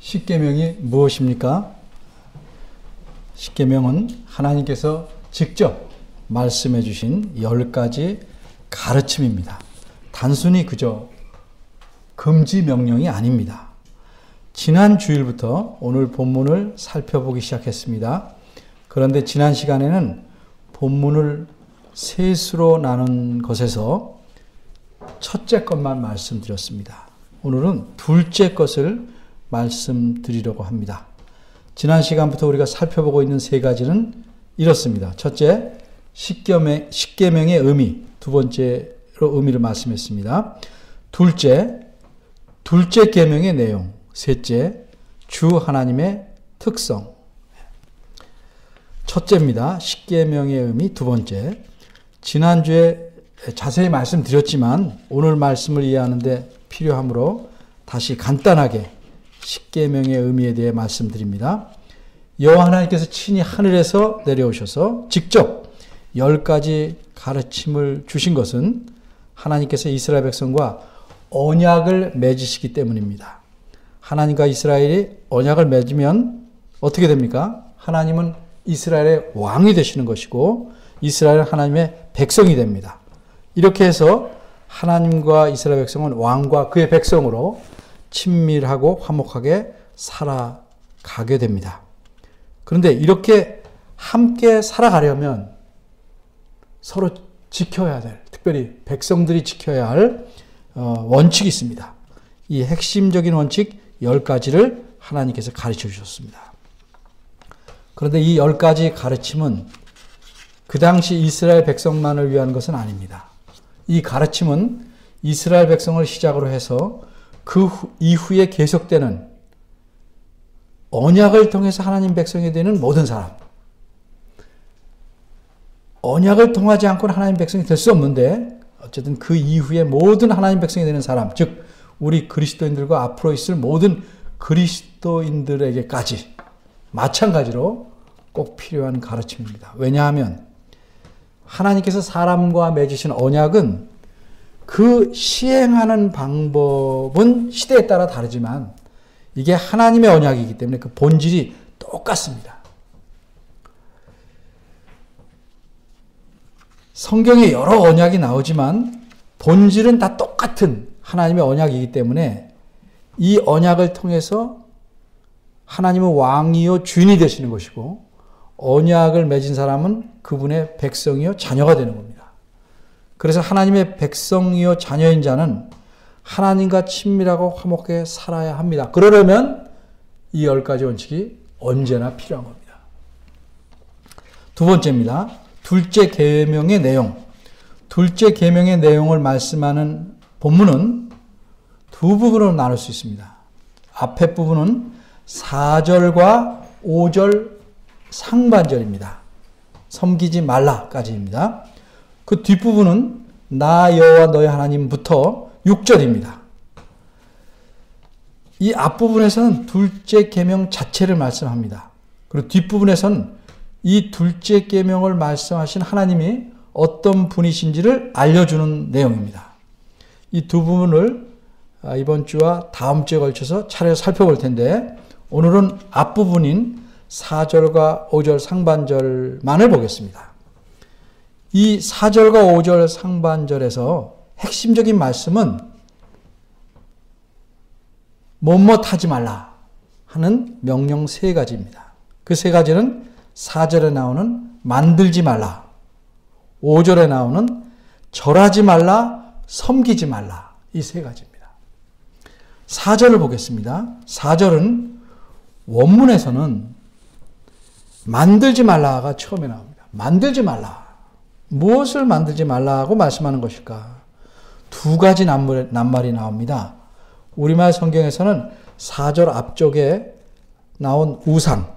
십계명이 무엇입니까? 십계명은 하나님께서 직접 말씀해 주신 10가지 가르침입니다. 단순히 그저 금지 명령이 아닙니다. 지난 주일부터 오늘 본문을 살펴보기 시작했습니다. 그런데 지난 시간에는 본문을 셋으로 나눈 것에서 첫째 것만 말씀드렸습니다. 오늘은 둘째 것을 말씀드리려고 합니다. 지난 시간부터 우리가 살펴보고 있는 세 가지는 이렇습니다. 첫째, 십계명의 의미. 두 번째로 의미를 말씀했습니다. 둘째 계명의 내용. 셋째, 주 하나님의 특성. 첫째입니다. 십계명의 의미. 두 번째, 지난주에 자세히 말씀드렸지만 오늘 말씀을 이해하는 데 필요하므로 다시 간단하게 십계명의 의미에 대해 말씀드립니다. 여호와 하나님께서 친히 하늘에서 내려오셔서 직접 10가지 가르침을 주신 것은 하나님께서 이스라엘 백성과 언약을 맺으시기 때문입니다. 하나님과 이스라엘이 언약을 맺으면 어떻게 됩니까? 하나님은 이스라엘의 왕이 되시는 것이고 이스라엘은 하나님의 백성이 됩니다. 이렇게 해서 하나님과 이스라엘 백성은 왕과 그의 백성으로 친밀하고 화목하게 살아가게 됩니다. 그런데 이렇게 함께 살아가려면 서로 지켜야 될, 특별히 백성들이 지켜야 할 원칙이 있습니다. 이 핵심적인 원칙 10가지를 하나님께서 가르쳐 주셨습니다. 그런데 이 10가지 가르침은 그 당시 이스라엘 백성만을 위한 것은 아닙니다. 이 가르침은 이스라엘 백성을 시작으로 해서 그 이후에 계속되는 언약을 통해서 하나님 백성이 되는 모든 사람, 언약을 통하지 않고는 하나님 백성이 될 수 없는데 어쨌든 그 이후에 모든 하나님 백성이 되는 사람, 즉 우리 그리스도인들과 앞으로 있을 모든 그리스도인들에게까지 마찬가지로 꼭 필요한 가르침입니다. 왜냐하면 하나님께서 사람과 맺으신 언약은 그 시행하는 방법은 시대에 따라 다르지만 이게 하나님의 언약이기 때문에 그 본질이 똑같습니다. 성경에 여러 언약이 나오지만 본질은 다 똑같은 하나님의 언약이기 때문에 이 언약을 통해서 하나님은 왕이요 주인이 되시는 것이고 언약을 맺은 사람은 그분의 백성이요 자녀가 되는 겁니다. 그래서 하나님의 백성이요 자녀인 자는 하나님과 친밀하고 화목하게 살아야 합니다. 그러려면 이 10가지 원칙이 언제나 필요한 겁니다. 두 번째입니다. 둘째 계명의 내용. 둘째 계명의 내용을 말씀하는 본문은 두 부분으로 나눌 수 있습니다. 앞에 부분은 4절과 5절 상반절입니다. 섬기지 말라까지입니다. 그 뒷부분은 나 여호와 너희 하나님부터 6절입니다. 이 앞부분에서는 둘째 계명 자체를 말씀합니다. 그리고 뒷부분에서는 이 둘째 계명을 말씀하신 하나님이 어떤 분이신지를 알려주는 내용입니다. 이 두 부분을 이번 주와 다음 주에 걸쳐서 차례 살펴볼 텐데 오늘은 앞부분인 4절과 5절 상반절만을 보겠습니다. 이 4절과 5절 상반절에서 핵심적인 말씀은 못하지 말라 하는 명령 3가지입니다. 그 3가지는 4절에 나오는 만들지 말라, 5절에 나오는 절하지 말라, 섬기지 말라, 이 3가지입니다. 4절을 보겠습니다. 4절은 원문에서는 만들지 말라가 처음에 나옵니다. 만들지 말라. 무엇을 만들지 말라고 말씀하는 것일까? 2가지 낱말이 나옵니다. 우리말 성경에서는 4절 앞쪽에 나온 우상,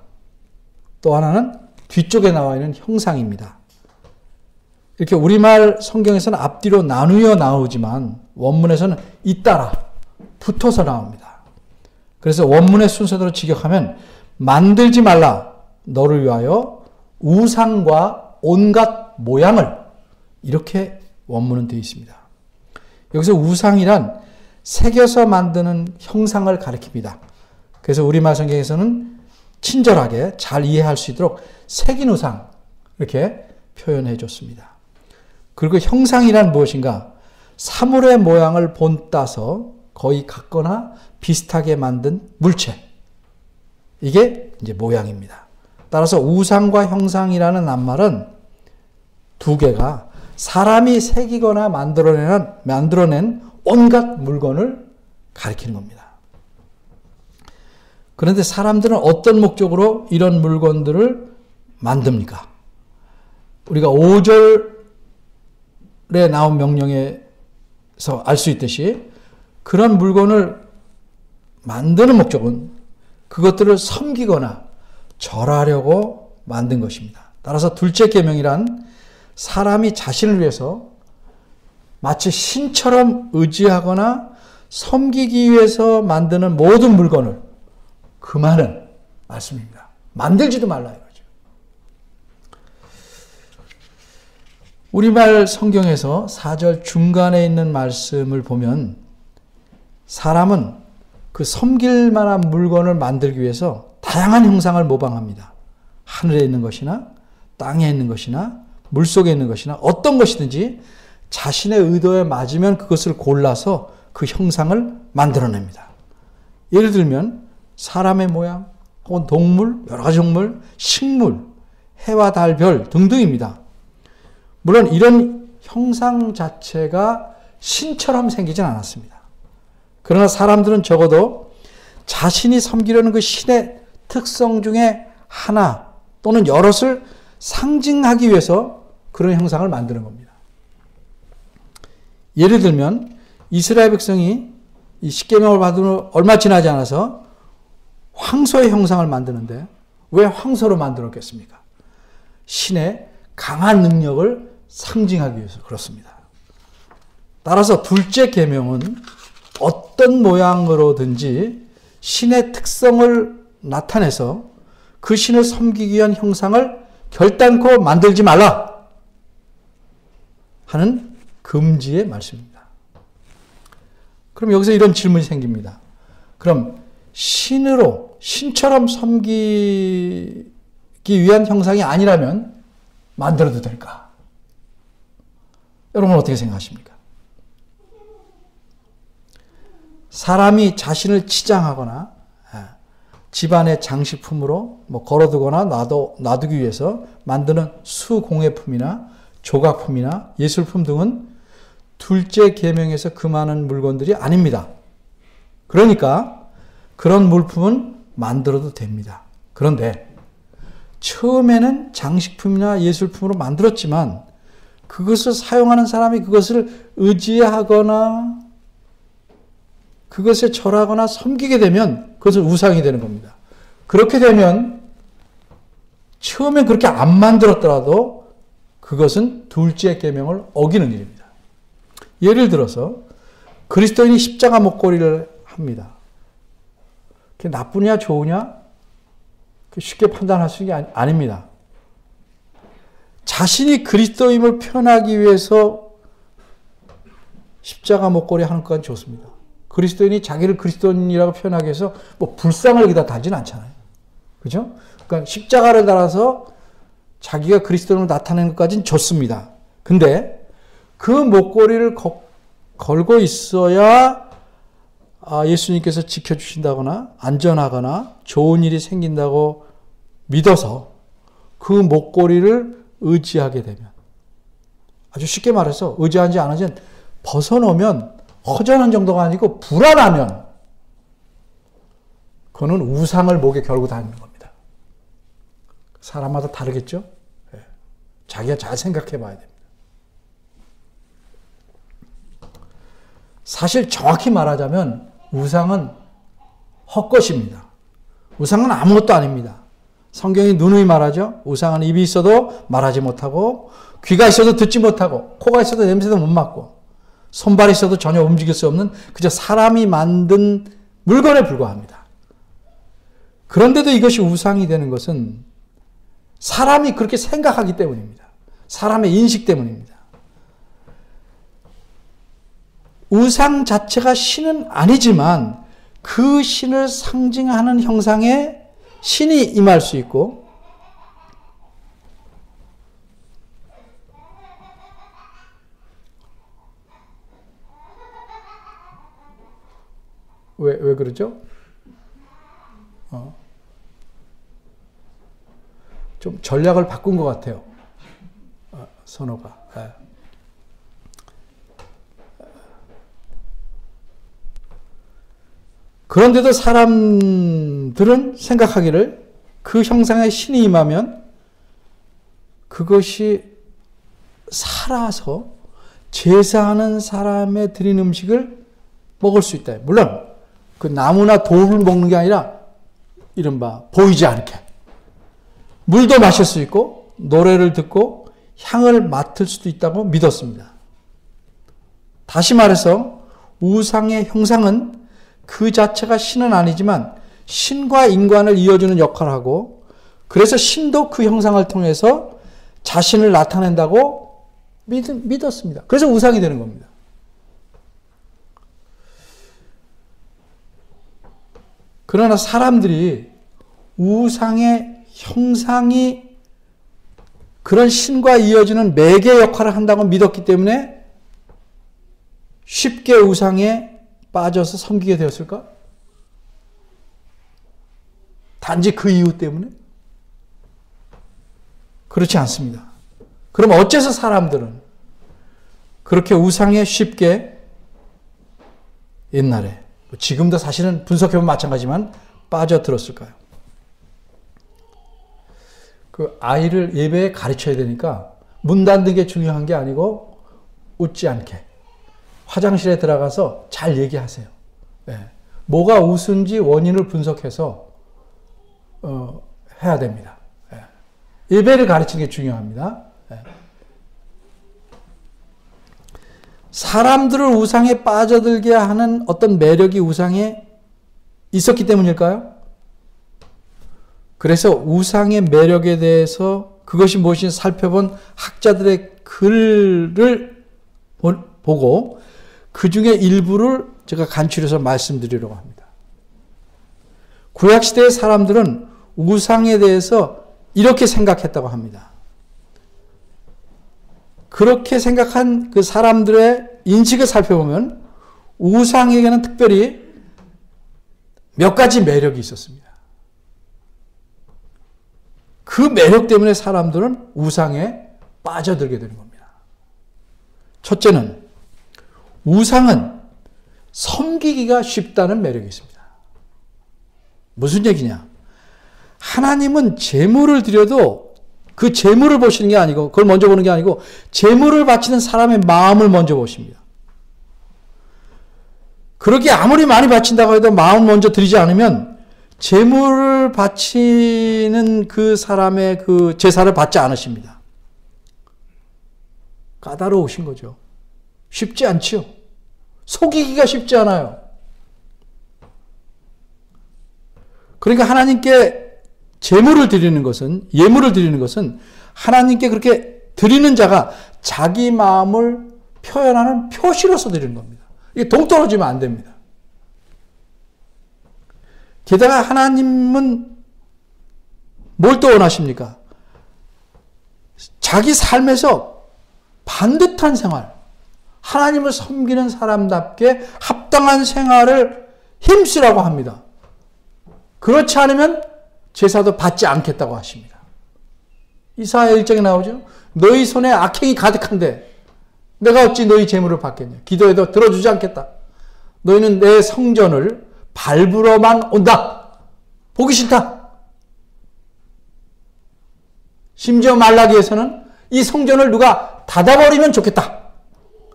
또 하나는 뒤쪽에 나와 있는 형상입니다. 이렇게 우리말 성경에서는 앞뒤로 나누어 나오지만 원문에서는 잇따라 붙어서 나옵니다. 그래서 원문의 순서대로 직역하면 만들지 말라, 너를 위하여 우상과 온갖 모양을, 이렇게 원문은 되어 있습니다. 여기서 우상이란 새겨서 만드는 형상을 가리킵니다. 그래서 우리말 성경에서는 친절하게 잘 이해할 수 있도록 새긴 우상 이렇게 표현해 줬습니다. 그리고 형상이란 무엇인가? 사물의 모양을 본따서 거의 같거나 비슷하게 만든 물체. 이게 이제 모양입니다. 따라서 우상과 형상이라는 낱말은 두 개가 사람이 새기거나 만들어낸 온갖 물건을 가리키는 겁니다. 그런데 사람들은 어떤 목적으로 이런 물건들을 만듭니까? 우리가 5절에 나온 명령에서 알 수 있듯이 그런 물건을 만드는 목적은 그것들을 섬기거나 절하려고 만든 것입니다. 따라서 둘째 계명이란 사람이 자신을 위해서 마치 신처럼 의지하거나 섬기기 위해서 만드는 모든 물건을 금하는 말씀입니다. 만들지도 말라 이거죠. 우리말 성경에서 4절 중간에 있는 말씀을 보면 사람은 그 섬길 만한 물건을 만들기 위해서 다양한 형상을 모방합니다. 하늘에 있는 것이나 땅에 있는 것이나 물속에 있는 것이나 어떤 것이든지 자신의 의도에 맞으면 그것을 골라서 그 형상을 만들어냅니다. 예를 들면 사람의 모양, 혹은 동물, 여러 가지 동물, 식물, 해와 달, 별 등등입니다. 물론 이런 형상 자체가 신처럼 생기진 않았습니다. 그러나 사람들은 적어도 자신이 섬기려는 그 신의 특성 중에 하나 또는 여럿을 상징하기 위해서 그런 형상을 만드는 겁니다. 예를 들면 이스라엘 백성이 이 십계명을 받은 후 얼마 지나지 않아서 황소의 형상을 만드는데 왜 황소로 만들었겠습니까? 신의 강한 능력을 상징하기 위해서 그렇습니다. 따라서 둘째 계명은 어떤 모양으로든지 신의 특성을 나타내서 그 신을 섬기기 위한 형상을 결단코 만들지 말라 하는 금지의 말씀입니다. 그럼 여기서 이런 질문이 생깁니다. 그럼 신처럼 섬기기 위한 형상이 아니라면 만들어도 될까? 여러분 어떻게 생각하십니까? 사람이 자신을 치장하거나 집안의 장식품으로 걸어두거나 놔두기 위해서 만드는 수공예품이나 조각품이나 예술품 등은 둘째 계명에서 금하는 물건들이 아닙니다. 그러니까 그런 물품은 만들어도 됩니다. 그런데 처음에는 장식품이나 예술품으로 만들었지만 그것을 사용하는 사람이 그것을 의지하거나 그것에 절하거나 섬기게 되면 그것은 우상이 되는 겁니다. 그렇게 되면 처음엔 그렇게 안 만들었더라도 그것은 둘째 계명을 어기는 일입니다. 예를 들어서 그리스도인이 십자가 목걸이를 합니다. 그게 나쁘냐 좋으냐 쉽게 판단할 수 있는 게 아닙니다. 자신이 그리스도임을 표현하기 위해서 십자가 목걸이 하는 것까지 좋습니다. 그리스도인이 자기를 그리스도인이라고 표현하기 위해서 불상을 여기다 달지는 않잖아요. 그죠? 그러니까 십자가를 달아서 자기가 그리스도인을 나타내는 것까지는 좋습니다. 근데 그 목걸이를 걸고 있어야 예수님께서 지켜주신다거나 안전하거나 좋은 일이 생긴다고 믿어서 그 목걸이를 의지하게 되면 아주 쉽게 말해서 의지하지 않으면 벗어놓으면 허전한 정도가 아니고 불안하면 그거는 우상을 목에 걸고 다니는 겁니다. 사람마다 다르겠죠? 자기가 잘 생각해 봐야 됩니다. 사실 정확히 말하자면 우상은 헛것입니다. 우상은 아무것도 아닙니다. 성경이 누누이 말하죠. 우상은 입이 있어도 말하지 못하고 귀가 있어도 듣지 못하고 코가 있어도 냄새도 못 맡고 손발이 있어도 전혀 움직일 수 없는 그저 사람이 만든 물건에 불과합니다. 그런데도 이것이 우상이 되는 것은 사람이 그렇게 생각하기 때문입니다. 사람의 인식 때문입니다. 우상 자체가 신은 아니지만 그 신을 상징하는 형상의 신이 임할 수 있고, 왜 그러죠? 좀 전략을 바꾼 것 같아요. 선호가. 네. 그런데도 사람들은 생각하기를 그 형상의 신이 임하면 그것이 살아서 제사하는 사람의 드린 음식을 먹을 수 있다. 물론 그 나무나 돌을 먹는 게 아니라 이른바 보이지 않게 물도 마실 수 있고 노래를 듣고 향을 맡을 수도 있다고 믿었습니다. 다시 말해서 우상의 형상은 그 자체가 신은 아니지만 신과 인간을 이어주는 역할을 하고, 그래서 신도 그 형상을 통해서 자신을 나타낸다고 믿었습니다. 그래서 우상이 되는 겁니다. 그러나 사람들이 우상의 형상이 그런 신과 이어지는 매개 역할을 한다고 믿었기 때문에 쉽게 우상에 빠져서 섬기게 되었을까? 단지 그 이유 때문에? 그렇지 않습니다. 그럼 어째서 사람들은 그렇게 우상에 쉽게 옛날에, 지금도 사실은 분석해보면 마찬가지지만 빠져들었을까요? 그 아이를 예배에 가르쳐야 되니까 문 닫는 게 중요한 게 아니고 웃지 않게 화장실에 들어가서 잘 얘기하세요. 네. 뭐가 웃은지 원인을 분석해서 해야 됩니다. 네. 예배를 가르치는 게 중요합니다. 네. 사람들을 우상에 빠져들게 하는 어떤 매력이 우상에 있었기 때문일까요? 그래서 우상의 매력에 대해서 그것이 무엇인지 살펴본 학자들의 글을 보고 그 중에 일부를 제가 간추려서 말씀드리려고 합니다. 구약시대의 사람들은 우상에 대해서 이렇게 생각했다고 합니다. 그렇게 생각한 그 사람들의 인식을 살펴보면 우상에게는 특별히 몇 가지 매력이 있었습니다. 그 매력 때문에 사람들은 우상에 빠져들게 되는 겁니다. 첫째는 우상은 섬기기가 쉽다는 매력이 있습니다. 무슨 얘기냐? 하나님은 제물을 드려도 그 제물을 보시는 게 아니고, 그걸 먼저 보는 게 아니고 제물을 바치는 사람의 마음을 먼저 보십니다. 그렇게 아무리 많이 바친다고 해도 마음 먼저 드리지 않으면 제물을 바치는 그 사람의 그 제사를 받지 않으십니다. 까다로우신 거죠. 쉽지 않지요. 속이기가 쉽지 않아요. 그러니까 하나님께 제물을 드리는 것은, 예물을 드리는 것은 하나님께 그렇게 드리는 자가 자기 마음을 표현하는 표시로서 드리는 겁니다. 이게 동떨어지면 안 됩니다. 게다가 하나님은 뭘 또 원하십니까? 자기 삶에서 반듯한 생활, 하나님을 섬기는 사람답게 합당한 생활을 힘쓰라고 합니다. 그렇지 않으면 제사도 받지 않겠다고 하십니다. 이사야 1장에 나오죠. 너희 손에 악행이 가득한데 내가 어찌 너희 재물을 받겠냐. 기도해도 들어주지 않겠다. 너희는 내 성전을 밟으러만 온다. 보기 싫다. 심지어 말라기에서는 이 성전을 누가 닫아버리면 좋겠다.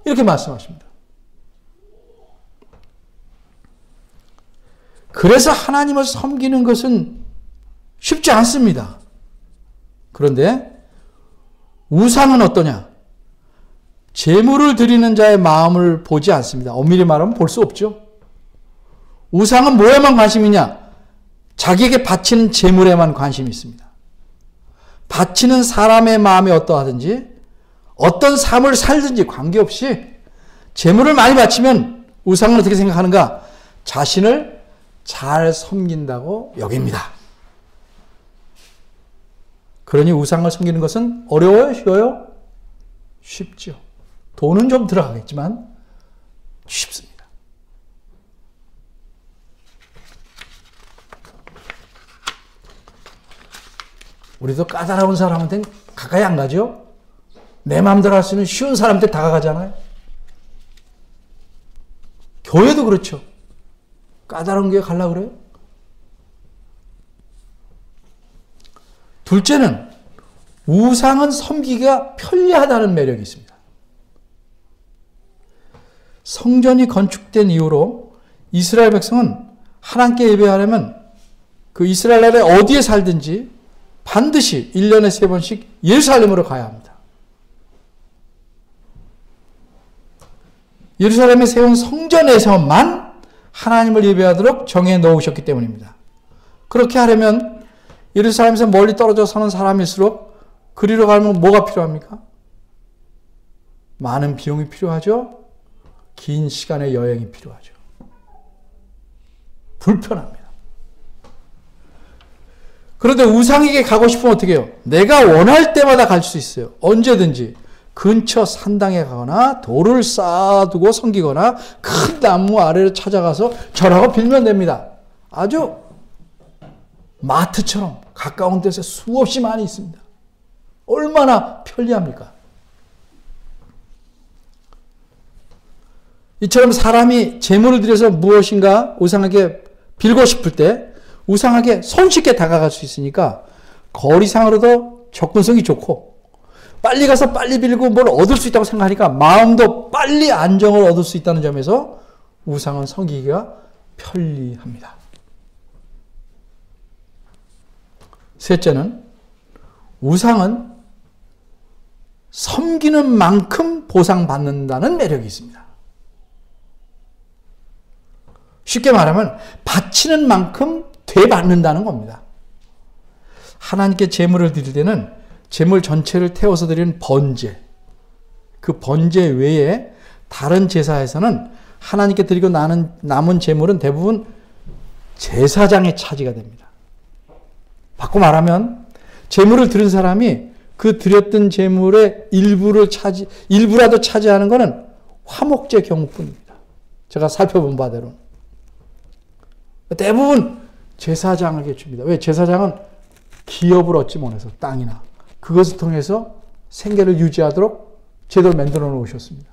이렇게 말씀하십니다. 그래서 하나님을 섬기는 것은 쉽지 않습니다. 그런데 우상은 어떠냐? 제물을 드리는 자의 마음을 보지 않습니다. 엄밀히 말하면 볼 수 없죠. 우상은 뭐에만 관심이냐? 자기에게 바치는 제물에만 관심이 있습니다. 바치는 사람의 마음이 어떠하든지 어떤 삶을 살든지 관계없이 제물을 많이 바치면 우상은 어떻게 생각하는가? 자신을 잘 섬긴다고 여깁니다. 그러니 우상을 섬기는 것은 어려워요? 쉬워요? 쉽죠. 돈은 좀 들어가겠지만 쉽습니다. 우리도 까다로운 사람한테는 가까이 안 가죠? 내 마음대로 할 수 있는 쉬운 사람한테 다가가잖아요. 교회도 그렇죠. 까다로운 교회 가려고 그래요? 둘째는 우상은 섬기기가 편리하다는 매력이 있습니다. 성전이 건축된 이후로 이스라엘 백성은 하나님께 예배하려면 그 이스라엘 나라에 어디에 살든지 반드시 1년에 3번씩 예루살렘으로 가야 합니다. 예루살렘에 세운 성전에서만 하나님을 예배하도록 정해 놓으셨기 때문입니다. 그렇게 하려면 예루살렘에서 멀리 떨어져 사는 사람일수록 그리로 가면 뭐가 필요합니까? 많은 비용이 필요하죠. 긴 시간의 여행이 필요하죠. 불편합니다. 그런데 우상에게 가고 싶으면 어떻게 해요? 내가 원할 때마다 갈 수 있어요. 언제든지. 근처 산당에 가거나 돌을 쌓아두고 섬기거나 큰 나무 아래로 찾아가서 절하고 빌면 됩니다. 아주 마트처럼 가까운 데서 수없이 많이 있습니다. 얼마나 편리합니까? 이처럼 사람이 제물을 드려서 무엇인가 우상에게 빌고 싶을 때 우상에게 손쉽게 다가갈 수 있으니까 거리상으로도 접근성이 좋고 빨리 가서 빨리 빌고 뭘 얻을 수 있다고 생각하니까 마음도 빨리 안정을 얻을 수 있다는 점에서 우상은 섬기기가 편리합니다. 셋째는 우상은 섬기는 만큼 보상받는다는 매력이 있습니다. 쉽게 말하면 바치는 만큼 되받는다는 겁니다. 하나님께 제물을 드릴 때는 제물 전체를 태워서 드리는 번제, 그 번제 외에 다른 제사에서는 하나님께 드리고 남은 제물은 대부분 제사장의 차지가 됩니다. 바꿔 말하면 제물을 드린 사람이 그 드렸던 제물의 일부라도 차지하는 것은 화목제 경우뿐입니다. 제가 살펴본 바대로 대부분 제사장에게 줍니다. 왜? 제사장은 기업을 얻지 못해서 땅이나 그것을 통해서 생계를 유지하도록 제도를 만들어 놓으셨습니다.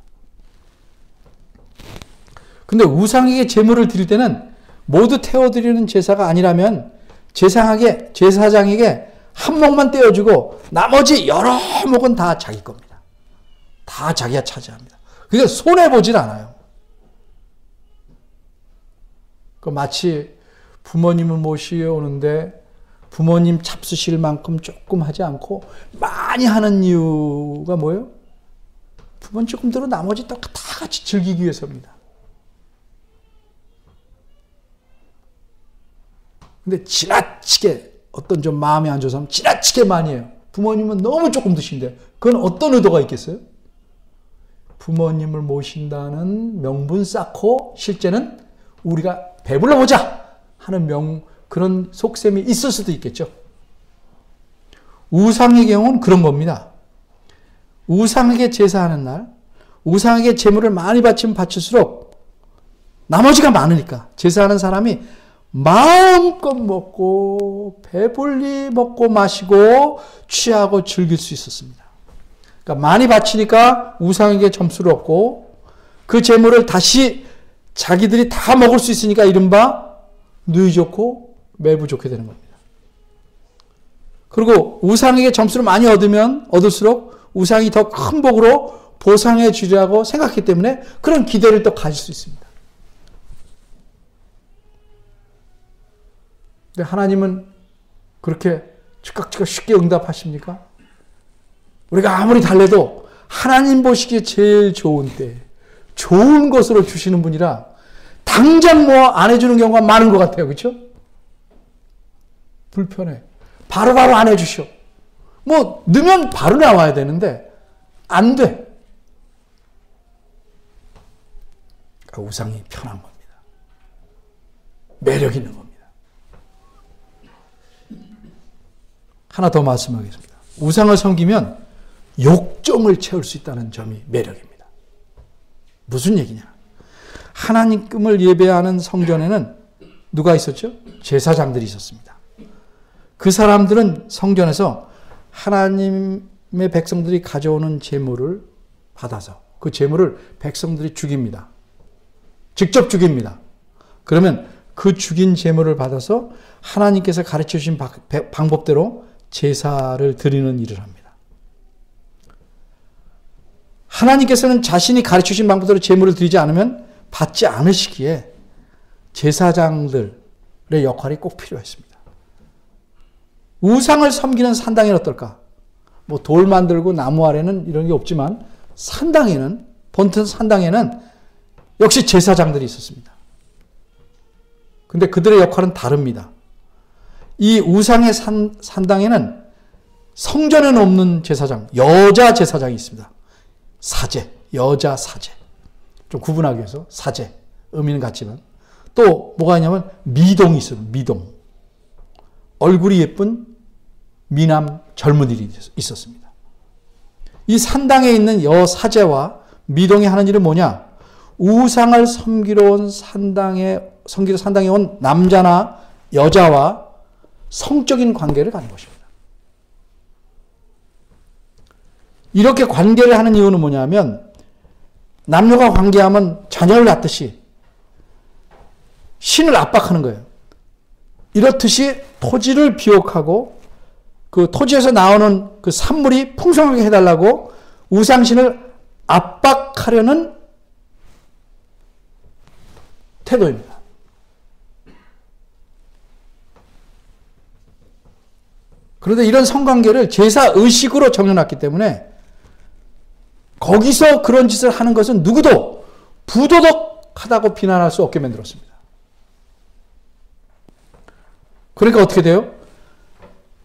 근데 우상에게 제물을 드릴 때는 모두 태워드리는 제사가 아니라면 제사장에게 한 몫만 떼어주고 나머지 여러 몫은 다 자기 겁니다. 다 자기가 차지합니다. 그게 손해보질 않아요. 마치 부모님을 모시오는데 부모님 잡수실 만큼 조금 하지 않고 많이 하는 이유가 뭐예요? 부모님 조금 들어 나머지 다 같이 즐기기 위해서입니다. 근데 지나치게 어떤 좀 마음이 안 좋아서 하면 지나치게 많이 해요. 부모님은 너무 조금 드신대. 그건 어떤 의도가 있겠어요? 부모님을 모신다는 명분 쌓고 실제는 우리가 배불러 보자 하는 그런 속셈이 있을 수도 있겠죠. 우상의 경우는 그런 겁니다. 우상에게 제사하는 날, 우상에게 제물을 많이 바치면 바칠수록 나머지가 많으니까 제사하는 사람이 마음껏 먹고 배불리 먹고 마시고 취하고 즐길 수 있었습니다. 그러니까 많이 바치니까 우상에게 점수를 얻고 그 제물을 다시 자기들이 다 먹을 수 있으니까 이른바 누이 좋고 매부 좋게 되는 겁니다. 그리고 우상에게 점수를 많이 얻을수록 우상이 더 큰 복으로 보상해 주리라고 생각했기 때문에 그런 기대를 또 가질 수 있습니다. 근데 하나님은 그렇게 즉각 쉽게 응답하십니까? 우리가 아무리 달래도 하나님 보시기에 제일 좋은 때, 좋은 것으로 주시는 분이라 당장 뭐 안 해주는 경우가 많은 것 같아요. 그렇죠? 불편해. 바로바로 안 해주셔. 뭐 넣으면 바로 나와야 되는데 안 돼. 그러니까 우상이 편한 겁니다. 매력이 있는 겁니다. 하나 더 말씀하겠습니다. 우상을 섬기면 욕정을 채울 수 있다는 점이 매력입니다. 무슨 얘기냐? 하나님을 예배하는 성전에는 누가 있었죠? 제사장들이 있었습니다. 그 사람들은 성전에서 하나님의 백성들이 가져오는 제물을 받아서 그 제물을 백성들이 죽입니다. 직접 죽입니다. 그러면 그 죽인 제물을 받아서 하나님께서 가르쳐 주신 방법대로 제사를 드리는 일을 합니다. 하나님께서는 자신이 가르쳐 주신 방법대로 제물을 드리지 않으면 받지 않으시기에 제사장들의 역할이 꼭 필요했습니다. 우상을 섬기는 산당에는 어떨까? 뭐 돌 만들고 나무 아래는 이런 게 없지만 산당에는, 본튼 산당에는 역시 제사장들이 있었습니다. 근데 그들의 역할은 다릅니다. 이 우상의 산당에는 성전에는 없는 제사장, 여자 제사장이 있습니다. 사제, 여자 사제. 좀 구분하기 위해서 사제, 의미는 같지만. 또 뭐가 있냐면 미동이 있어요. 미동. 얼굴이 예쁜 미남 젊은이들이 있었습니다. 이 산당에 있는 여사제와 미동이 하는 일은 뭐냐? 우상을 섬기러 온 산당에 온 남자나 여자와 성적인 관계를 가는 것입니다. 이렇게 관계를 하는 이유는 뭐냐면 남녀가 관계하면 자녀를 낳듯이 신을 압박하는 거예요. 이렇듯이 토지를 비옥하고 그 토지에서 나오는 그 산물이 풍성하게 해달라고 우상신을 압박하려는 태도입니다. 그런데 이런 성관계를 제사 의식으로 정해놨기 때문에 거기서 그런 짓을 하는 것은 누구도 부도덕하다고 비난할 수 없게 만들었습니다. 그러니까 어떻게 돼요?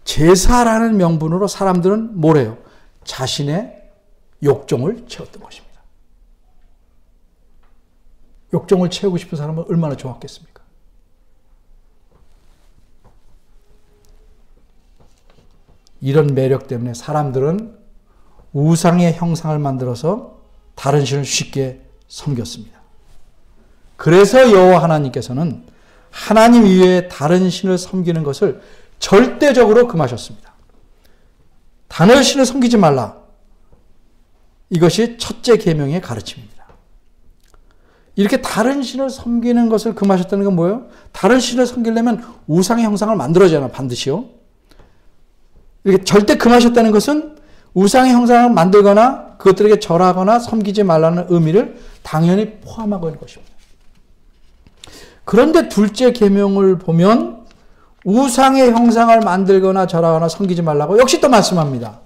제사라는 명분으로 사람들은 뭐래요? 자신의 욕정을 채웠던 것입니다. 욕정을 채우고 싶은 사람은 얼마나 좋았겠습니까? 이런 매력 때문에 사람들은 우상의 형상을 만들어서 다른 신을 쉽게 섬겼습니다. 그래서 여호와 하나님께서는 하나님 이외에 다른 신을 섬기는 것을 절대적으로 금하셨습니다. 다른 신을 섬기지 말라. 이것이 첫째 계명의 가르침입니다. 이렇게 다른 신을 섬기는 것을 금하셨다는 건 뭐예요? 다른 신을 섬기려면 우상의 형상을 만들어야 하나 반드시요. 이렇게 절대 금하셨다는 것은 우상의 형상을 만들거나 그것들에게 절하거나 섬기지 말라는 의미를 당연히 포함하고 있는 것입니다. 그런데 둘째 계명을 보면 우상의 형상을 만들거나 절하거나 섬기지 말라고 역시 또 말씀합니다.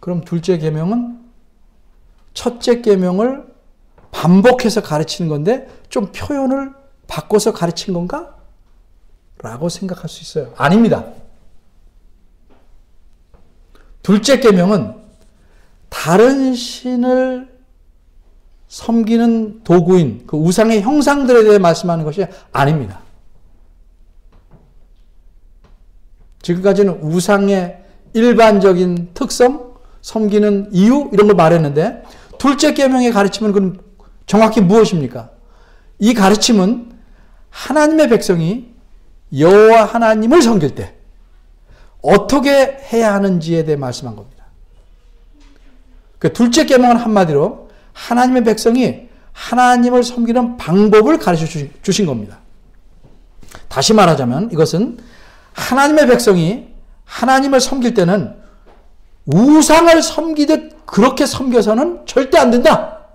그럼 둘째 계명은 첫째 계명을 반복해서 가르치는 건데 좀 표현을 바꿔서 가르친 건가? 라고 생각할 수 있어요. 아닙니다. 둘째 계명은 다른 신을 섬기는 도구인 그 우상의 형상들에 대해 말씀하는 것이 아닙니다. 지금까지는 우상의 일반적인 특성, 섬기는 이유 이런 걸 말했는데 둘째 계명의 가르침은 그럼 정확히 무엇입니까? 이 가르침은 하나님의 백성이 여호와 하나님을 섬길 때 어떻게 해야 하는지에 대해 말씀한 겁니다. 그 둘째 계명은 한마디로 하나님의 백성이 하나님을 섬기는 방법을 가르쳐 주신 겁니다. 다시 말하자면 이것은 하나님의 백성이 하나님을 섬길 때는 우상을 섬기듯 그렇게 섬겨서는 절대 안 된다.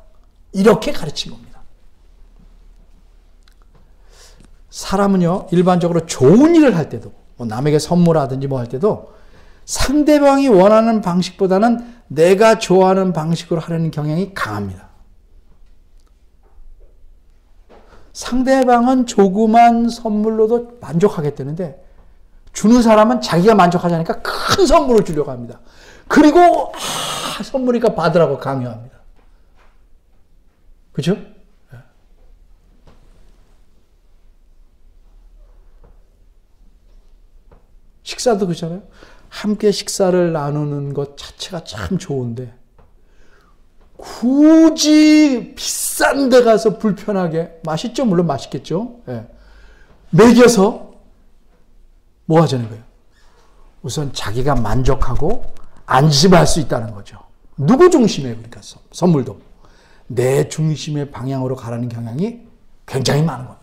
이렇게 가르친 겁니다. 사람은요, 일반적으로 좋은 일을 할 때도, 뭐 남에게 선물하든지 뭐 할 때도 상대방이 원하는 방식보다는 내가 좋아하는 방식으로 하려는 경향이 강합니다. 상대방은 조그만 선물로도 만족하겠다는데 주는 사람은 자기가 만족하지 않으니까 큰 선물을 주려고 합니다. 그리고 선물이니까 받으라고 강요합니다. 그렇죠? 식사도 그렇잖아요. 함께 식사를 나누는 것 자체가 참 좋은데 굳이 비싼 데 가서 불편하게, 맛있죠? 물론 맛있겠죠. 예. 먹여서 뭐 하자는 거예요? 우선 자기가 만족하고 안심할 수 있다는 거죠. 누구 중심에, 그러니까 선물도 내 중심의 방향으로 가라는 경향이 굉장히 많은 겁니다.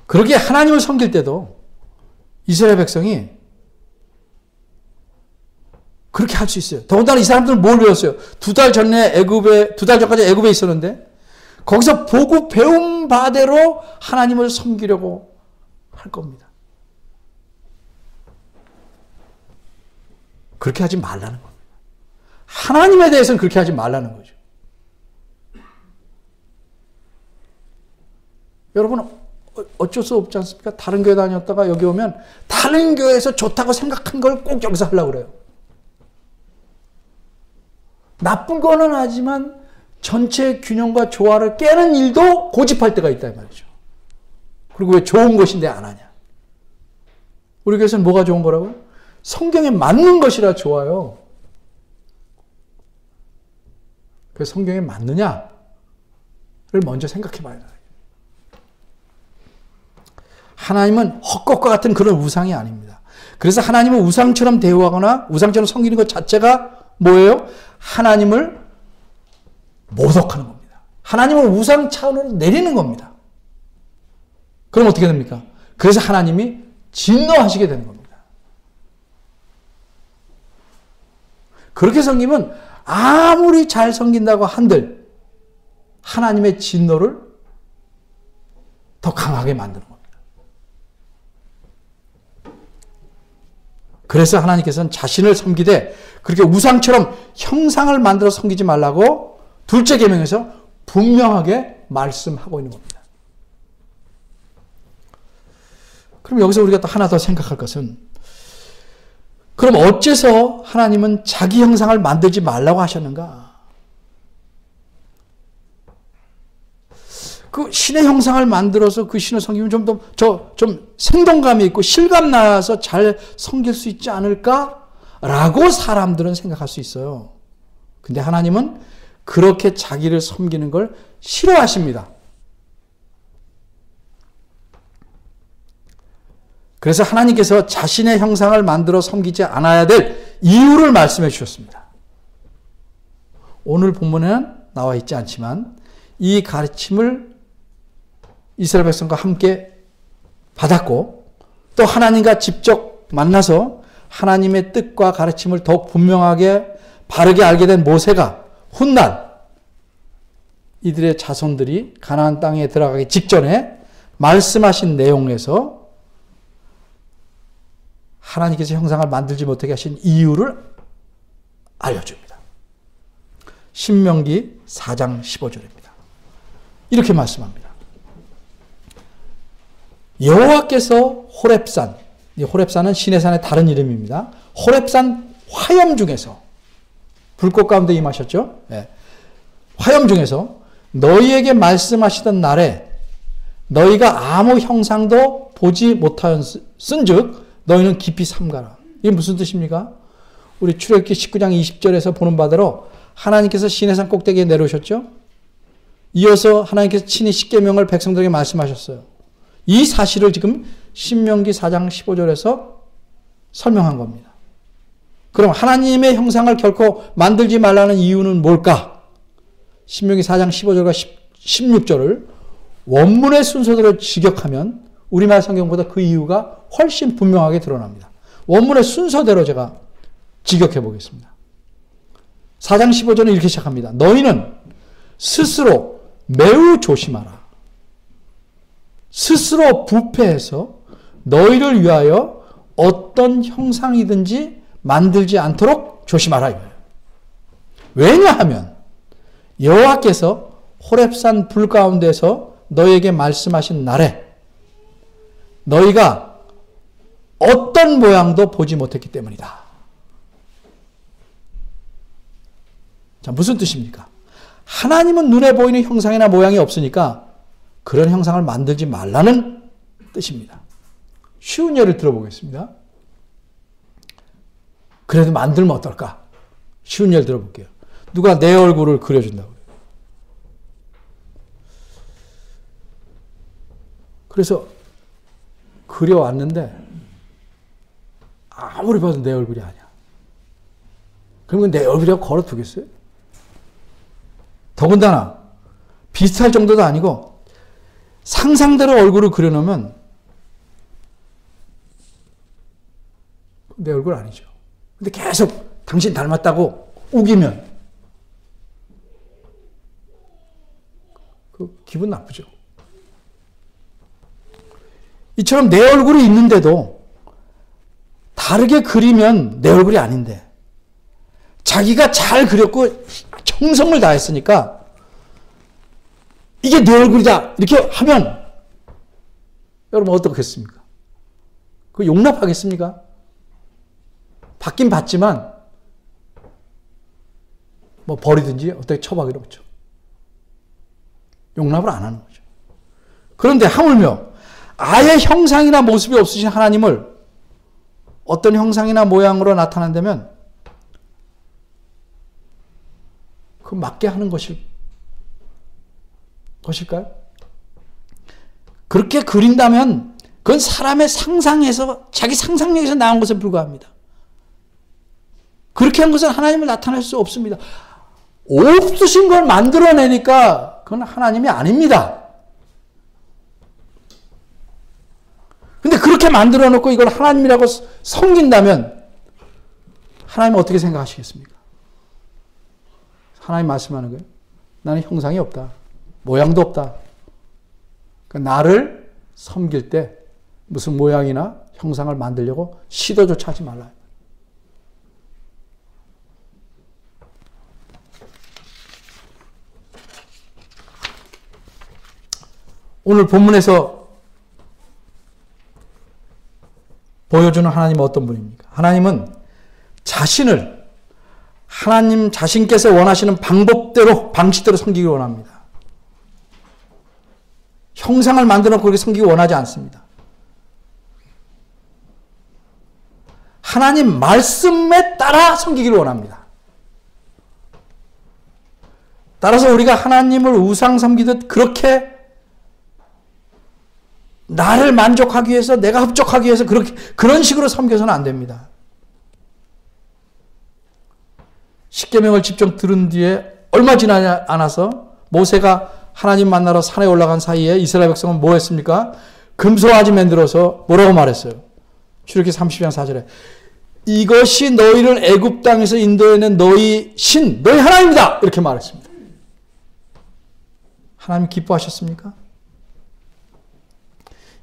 그러기에 하나님을 섬길 때도 이스라엘 백성이 그렇게 할 수 있어요. 더군다나 이 사람들은 뭘 배웠어요? 2달 전까지 애굽에 있었는데 거기서 보고 배운 바대로 하나님을 섬기려고 할 겁니다. 그렇게 하지 말라는 겁니다. 하나님에 대해서는 그렇게 하지 말라는 거죠. 여러분, 어쩔 수 없지 않습니까? 다른 교회 다녔다가 여기 오면 다른 교회에서 좋다고 생각한 걸 꼭 여기서 하려고 그래요. 나쁜 거는 하지만 전체 균형과 조화를 깨는 일도 고집할 때가 있다 이 말이죠. 그리고 왜 좋은 것인데 안 하냐? 우리 교회에서는 뭐가 좋은 거라고요? 성경에 맞는 것이라 좋아요. 그래서 성경에 맞느냐를 먼저 생각해 봐야 돼요. 하나님은 헛것과 같은 그런 우상이 아닙니다. 그래서 하나님은 우상처럼 대우하거나 우상처럼 섬기는 것 자체가 뭐예요? 하나님을 모독하는 겁니다. 하나님을 우상 차원으로 내리는 겁니다. 그럼 어떻게 됩니까? 그래서 하나님이 진노하시게 되는 겁니다. 그렇게 섬기면 아무리 잘 섬긴다고 한들 하나님의 진노를 더 강하게 만드는 겁니다. 그래서 하나님께서는 자신을 섬기되 그렇게 우상처럼 형상을 만들어 섬기지 말라고 둘째 계명에서 분명하게 말씀하고 있는 겁니다. 그럼 여기서 우리가 또 하나 더 생각할 것은, 그럼 어째서 하나님은 자기 형상을 만들지 말라고 하셨는가? 그 신의 형상을 만들어서 그 신을 섬기면 좀 생동감이 있고 실감 나서 잘 섬길 수 있지 않을까라고 사람들은 생각할 수 있어요. 근데 하나님은 그렇게 자기를 섬기는 걸 싫어하십니다. 그래서 하나님께서 자신의 형상을 만들어 섬기지 않아야 될 이유를 말씀해 주셨습니다. 오늘 본문에는 나와 있지 않지만 이 가르침을 이스라엘 백성과 함께 받았고 또 하나님과 직접 만나서 하나님의 뜻과 가르침을 더욱 분명하게 바르게 알게 된 모세가 훗날 이들의 자손들이 가나안 땅에 들어가기 직전에 말씀하신 내용에서 하나님께서 형상을 만들지 못하게 하신 이유를 알려줍니다. 신명기 4장 15절입니다. 이렇게 말씀합니다. 여호와께서 호렙산, 호렙산은 시내산의 다른 이름입니다. 호렙산 화염 중에서, 불꽃 가운데 임하셨죠? 네. 화염 중에서 너희에게 말씀하시던 날에 너희가 아무 형상도 보지 못하였은즉 너희는 깊이 삼가라. 이게 무슨 뜻입니까? 우리 출애굽기 19장 20절에서 보는 바대로 하나님께서 시내산 꼭대기에 내려오셨죠? 이어서 하나님께서 친히 십계명을 백성들에게 말씀하셨어요. 이 사실을 지금 신명기 4장 15절에서 설명한 겁니다. 그럼 하나님의 형상을 결코 만들지 말라는 이유는 뭘까? 신명기 4장 15절과 16절을 원문의 순서대로 직역하면 우리말 성경보다 그 이유가 훨씬 분명하게 드러납니다. 원문의 순서대로 제가 직역해 보겠습니다. 4장 15절은 이렇게 시작합니다. 너희는 스스로 매우 조심하라. 스스로 부패해서 너희를 위하여 어떤 형상이든지 만들지 않도록 조심하라 이거예요. 왜냐하면 여호와께서 호렙산 불 가운데서 너희에게 말씀하신 날에 너희가 어떤 모양도 보지 못했기 때문이다. 자, 무슨 뜻입니까? 하나님은 눈에 보이는 형상이나 모양이 없으니까 그런 형상을 만들지 말라는 뜻입니다. 쉬운 예를 들어보겠습니다. 그래도 만들면 어떨까? 쉬운 예를 들어볼게요. 누가 내 얼굴을 그려준다고 해요. 그래서 그려왔는데 아무리 봐도 내 얼굴이 아니야. 그러면 내 얼굴이라고 걸어두겠어요? 더군다나 비슷할 정도도 아니고 상상대로 얼굴을 그려놓으면 내 얼굴 아니죠. 근데 계속 당신 닮았다고 우기면 그 기분 나쁘죠. 이처럼 내 얼굴이 있는데도 다르게 그리면 내 얼굴이 아닌데 자기가 잘 그렸고 정성을 다했으니까 이게 내 얼굴이다 이렇게 하면 여러분 어떻겠습니까? 그 용납하겠습니까? 받긴 받지만 뭐 버리든지 어떻게 처박이로 붙여 용납을 안 하는 거죠. 그런데 하물며 아예 형상이나 모습이 없으신 하나님을 어떤 형상이나 모양으로 나타난다면 그 맞게 하는 것일까요? 그렇게 그린다면 그건 사람의 상상에서 자기 상상력에서 나온 것에 불과합니다. 그렇게 한 것은 하나님을 나타낼 수 없습니다. 없으신 걸 만들어내니까 그건 하나님이 아닙니다. 근데 그렇게 만들어 놓고 이걸 하나님이라고 섬긴다면 하나님은 어떻게 생각하시겠습니까? 하나님 말씀하는 거예요. 나는 형상이 없다. 모양도 없다. 그러니까 나를 섬길 때 무슨 모양이나 형상을 만들려고 시도조차 하지 말라. 오늘 본문에서 보여주는 하나님은 어떤 분입니까? 하나님은 자신을 하나님 자신께서 원하시는 방법대로, 방식대로 섬기기 원합니다. 형상을 만들어 그렇게 섬기기 원하지 않습니다. 하나님 말씀에 따라 섬기기를 원합니다. 따라서 우리가 하나님을 우상 섬기듯 그렇게 나를 만족하기 위해서, 내가 흡족하기 위해서 그런 식으로 섬겨서는 안 됩니다. 십계명을 직접 들은 뒤에 얼마 지나지 않아서 모세가 하나님 만나러 산에 올라간 사이에 이스라엘 백성은 뭐 했습니까? 금송아지 만들어서 뭐라고 말했어요? 출애굽기 30장 4절에 이것이 너희를 애굽 땅에서 인도해낸 너희 신, 너희 하나님이다! 이렇게 말했습니다. 하나님 기뻐하셨습니까?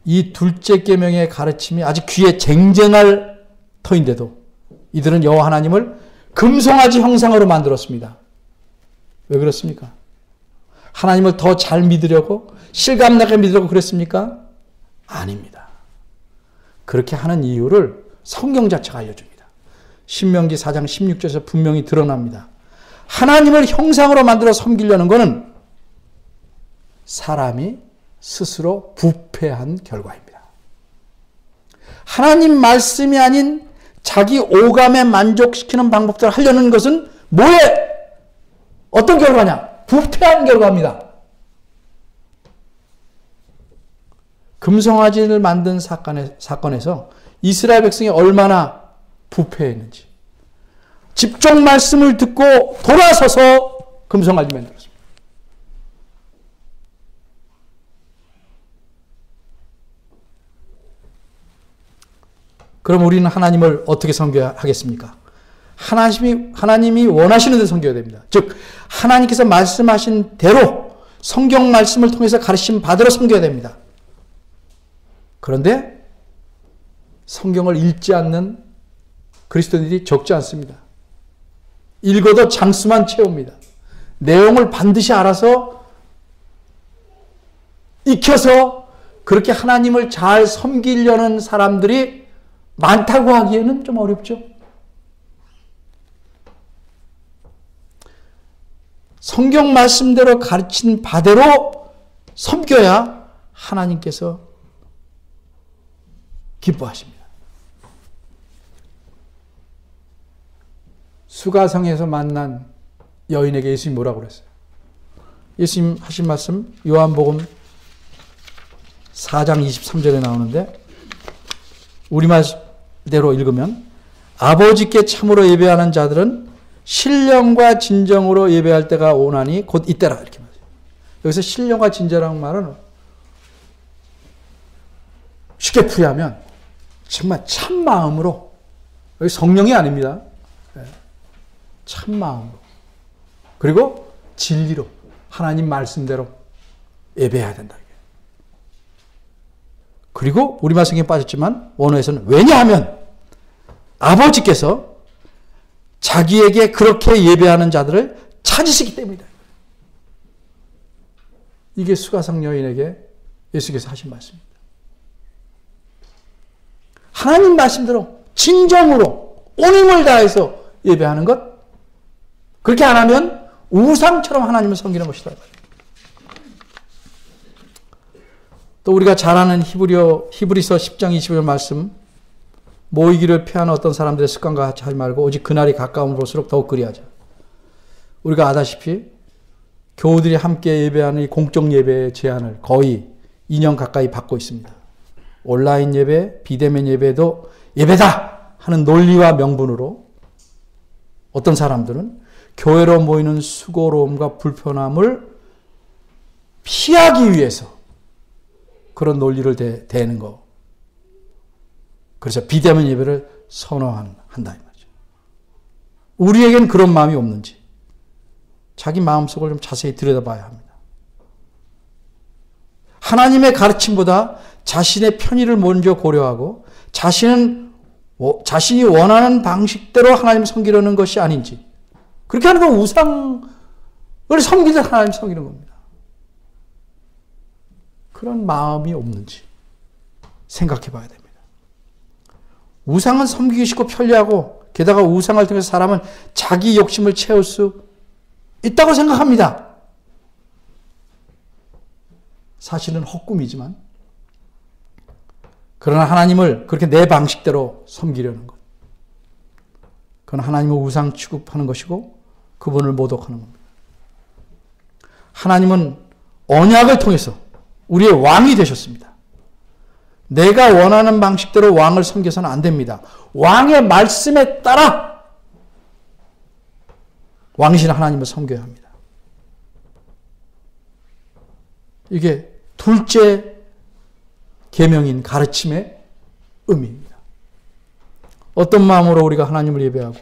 이 둘째 계명의 가르침이 아직 귀에 쟁쟁할 터인데도 이들은 여호와 하나님을 금송아지 형상으로 만들었습니다. 왜 그렇습니까? 하나님을 더 잘 믿으려고 실감나게 믿으려고 그랬습니까? 아닙니다. 그렇게 하는 이유를 성경 자체가 알려줍니다. 신명기 4장 16절에서 분명히 드러납니다. 하나님을 형상으로 만들어 섬기려는 것은 사람이 스스로 부패한 결과입니다. 하나님 말씀이 아닌 자기 오감에 만족시키는 방법대로 하려는 것은 뭐에 어떤 결과냐? 부패한 결과입니다. 금송아지를 만든 사건에서 이스라엘 백성이 얼마나 부패했는지 집중 말씀을 듣고 돌아서서 금송아지 만들었습니다. 그럼 우리는 하나님을 어떻게 섬겨야 하겠습니까? 하나님이 원하시는 대로 섬겨야 됩니다. 즉 하나님께서 말씀하신 대로 성경 말씀을 통해서 가르침 받으러 섬겨야 됩니다. 그런데 성경을 읽지 않는 그리스도인들이 적지 않습니다. 읽어도 장수만 채웁니다. 내용을 반드시 알아서 익혀서 그렇게 하나님을 잘 섬기려는 사람들이 많다고 하기에는 좀 어렵죠. 성경 말씀대로 가르친 바대로 섬겨야 하나님께서 기뻐하십니다. 수가성에서 만난 여인에게 예수님이 뭐라고 그랬어요? 예수님 하신 말씀 요한복음 4장 23절에 나오는데 우리말대로 읽으면 아버지께 참으로 예배하는 자들은 신령과 진정으로 예배할 때가 오나니 곧 이때라 이렇게 말해요. 여기서 신령과 진정이라는 말은 쉽게 풀이하면 정말 참 마음으로, 여기 성령이 아닙니다. 참 마음으로, 그리고 진리로 하나님 말씀대로 예배해야 된다. 그리고 우리말 성경에 빠졌지만 원어에서는 왜냐하면 아버지께서 자기에게 그렇게 예배하는 자들을 찾으시기 때문이다. 이게 수가성 여인에게 예수께서 하신 말씀입니다. 하나님 말씀대로 진정으로 온 힘을 다해서 예배하는 것, 그렇게 안 하면 우상처럼 하나님을 섬기는 것이다. 또 우리가 잘 아는 히브리서 10장 25절 말씀, 모이기를 피하는 어떤 사람들의 습관과 같이 하지 말고 오직 그날이 가까움으로 볼수록 더욱 그리하자. 우리가 아다시피 교우들이 함께 예배하는 이 공적 예배의 제한을 거의 2년 가까이 받고 있습니다. 온라인 예배, 비대면 예배도 예배다 하는 논리와 명분으로 어떤 사람들은 교회로 모이는 수고로움과 불편함을 피하기 위해서 그런 논리를 대는 거. 그래서 비대면 예배를 선호한다 이 말이죠. 우리에겐 그런 마음이 없는지 자기 마음속을 좀 자세히 들여다봐야 합니다. 하나님의 가르침보다 자신의 편의를 먼저 고려하고 자신이 원하는 방식대로 하나님을 섬기려는 것이 아닌지, 그렇게 하는 건 우상을 섬기듯 하나님을 섬기는 겁니다. 그런 마음이 없는지 생각해 봐야 됩니다. 우상은 섬기기 쉽고 편리하고 게다가 우상을 통해서 사람은 자기 욕심을 채울 수 있다고 생각합니다. 사실은 헛꿈이지만 그러나 하나님을 그렇게 내 방식대로 섬기려는 것, 그건 하나님을 우상 취급하는 것이고 그분을 모독하는 겁니다. 하나님은 언약을 통해서 우리의 왕이 되셨습니다. 내가 원하는 방식대로 왕을 섬겨서는 안 됩니다. 왕의 말씀에 따라 왕이신 하나님을 섬겨야 합니다. 이게 둘째 계명인 가르침의 의미입니다. 어떤 마음으로 우리가 하나님을 예배하고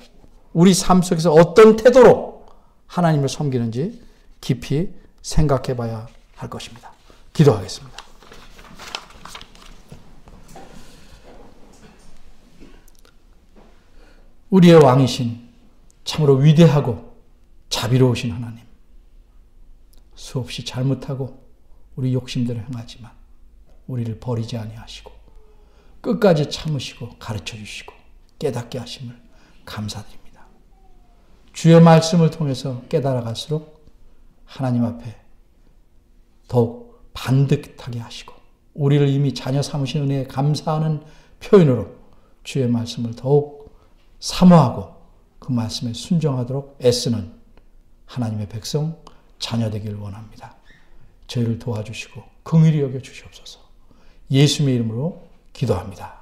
우리 삶 속에서 어떤 태도로 하나님을 섬기는지 깊이 생각해 봐야 할 것입니다. 기도하겠습니다. 우리의 왕이신 참으로 위대하고 자비로우신 하나님, 수없이 잘못하고 우리 욕심대로 행하지만 우리를 버리지 아니하시고 끝까지 참으시고 가르쳐 주시고 깨닫게 하심을 감사드립니다. 주의 말씀을 통해서 깨달아갈수록 하나님 앞에 더욱 반듯하게 하시고 우리를 이미 자녀 삼으신 은혜에 감사하는 표현으로 주의 말씀을 더욱 사모하고 그 말씀에 순종하도록 애쓰는 하나님의 백성, 자녀 되길 원합니다. 저희를 도와주시고 긍휼히 여겨 주시옵소서. 예수님의 이름으로 기도합니다.